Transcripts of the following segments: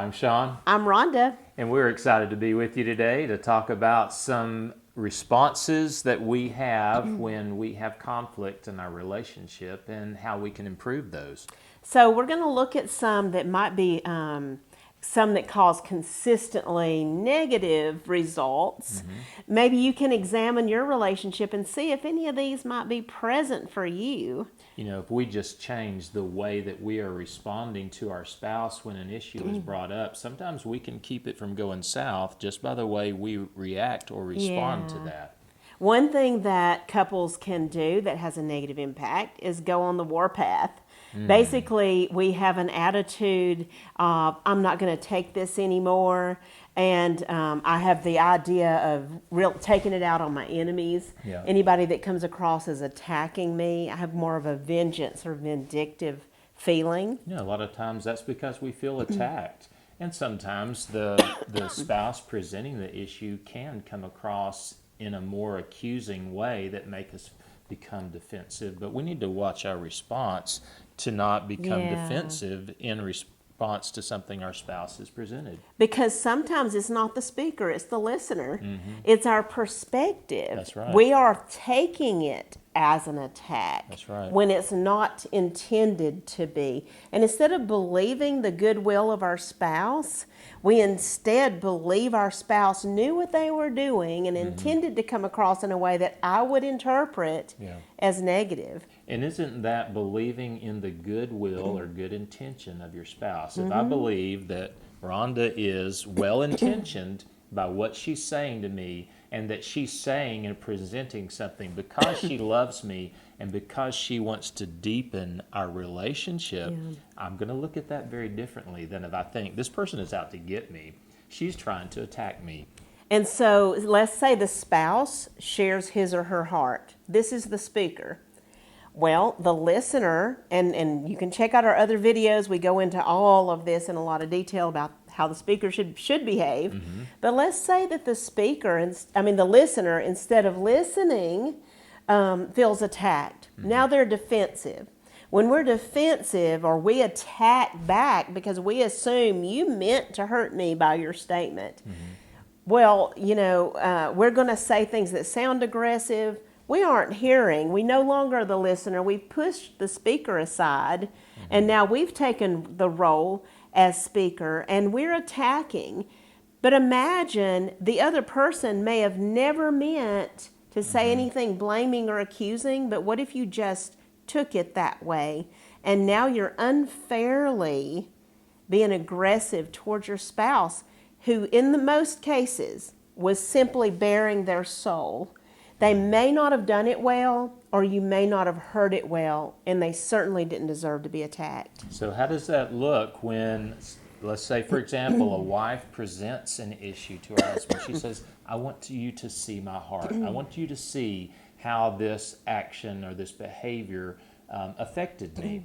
I'm Sean. I'm Rhonda. And we're excited to be with you today to talk about some responses that we have when we have conflict in our relationship and how we can improve those. So we're going to look at some that might be some that cause consistently negative results. Maybe you can examine your relationship and see if any of these might be present for you. You know, if we just change the way that we are responding to our spouse when an issue is brought up, sometimes we can keep it from going south just by the way we react or respond to that. One thing that couples can do that has a negative impact is go on the warpath. Basically, we have an attitude of, I'm not going to take this anymore, and I have the idea of taking it out on my enemies. Yeah. Anybody that comes across as attacking me, I have more of a vengeance or vindictive feeling. Yeah, a lot of times that's because we feel attacked. And sometimes the spouse presenting the issue can come across in a more accusing way that make us become defensive. But we need to watch our response to not become defensive in response to something our spouse has presented. Because sometimes it's not the speaker, it's the listener. It's our perspective. That's right. We are taking it as an attack. That's right. When it's not intended to be. And instead of believing the goodwill of our spouse, we instead believe our spouse knew what they were doing and intended to come across in a way that I would interpret as negative. And isn't that believing in the goodwill or good intention of your spouse? If I believe that Rhonda is well-intentioned by what she's saying to me, and that she's saying and presenting something because she loves me and because she wants to deepen our relationship, I'm going to look at that very differently than if I think this person is out to get me. She's trying to attack me. And so let's say the spouse shares his or her heart. This is the speaker. Well, the listener, and you can check out our other videos. We go into all of this in a lot of detail about how the speaker should behave. But let's say that the listener, instead of listening, feels attacked. Now they're defensive. When we're defensive or we attack back because we assume you meant to hurt me by your statement, well, we're going to say things that sound aggressive. We aren't hearing. We no longer are the listener. We've pushed the speaker aside, and now we've taken the role as speaker, and we're attacking. But imagine the other person may have never meant to say anything blaming or accusing, but what if you just took it that way, and now you're unfairly being aggressive towards your spouse, who in the most cases was simply bearing their soul. They may not have done it well, or you may not have heard it well, and they certainly didn't deserve to be attacked. So how does that look when, let's say, for example, a wife presents an issue to her husband? She says, I want you to see my heart. I want you to see how this action or this behavior affected me.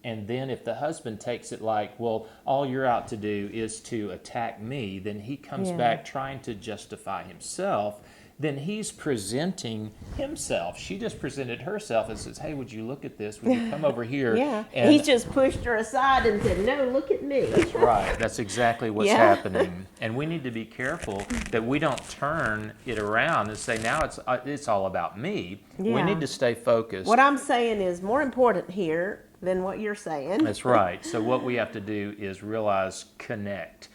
And then if the husband takes it like, well, all you're out to do is to attack me, then he comes back trying to justify himself. Then he's presenting himself. She just presented herself and says, hey, would you look at this? Would you come over here? And He's just pushed her aside and said, no, look at me. That's right. That's exactly what's happening. And we need to be careful that we don't turn it around and say, now it's all about me. We need to stay focused. What I'm saying is more important here than what you're saying. That's right. So what we have to do is realize connect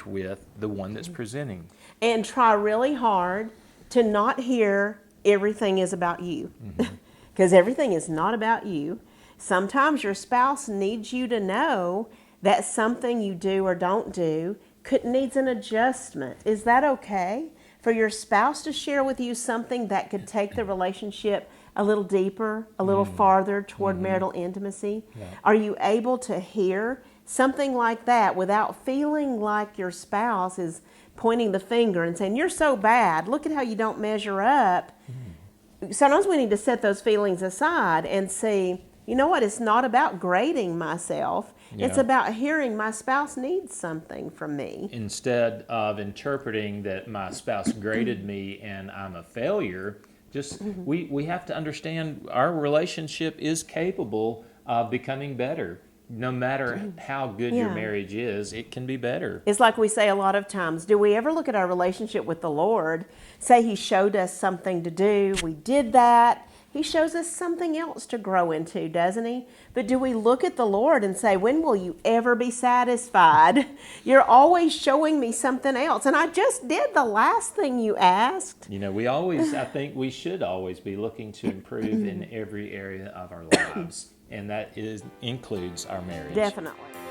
with the one that's presenting. And try really hard to not hear everything is about you. Because everything is not about you. Sometimes your spouse needs you to know that something you do or don't do needs an adjustment. Is that okay? For your spouse to share with you something that could take the relationship a little deeper, a little farther toward marital intimacy? Are you able to hear something like that without feeling like your spouse is pointing the finger and saying, you're so bad, look at how you don't measure up? Sometimes we need to set those feelings aside and see, you know what, it's not about grading myself. It's about hearing my spouse needs something from me. Instead of interpreting that my spouse graded me and I'm a failure, we have to understand our relationship is capable of becoming better. no matter how good your Yeah. marriage is, it can be better. It's like we say a lot of times, do we ever look at our relationship with the Lord, say He showed us something to do, we did that, He shows us something else to grow into, doesn't He? But do we look at the Lord and say, when will you ever be satisfied? You're always showing me something else, and I just did the last thing you asked. You know, I think we should always be looking to improve in every area of our lives, and that includes our marriage. Definitely.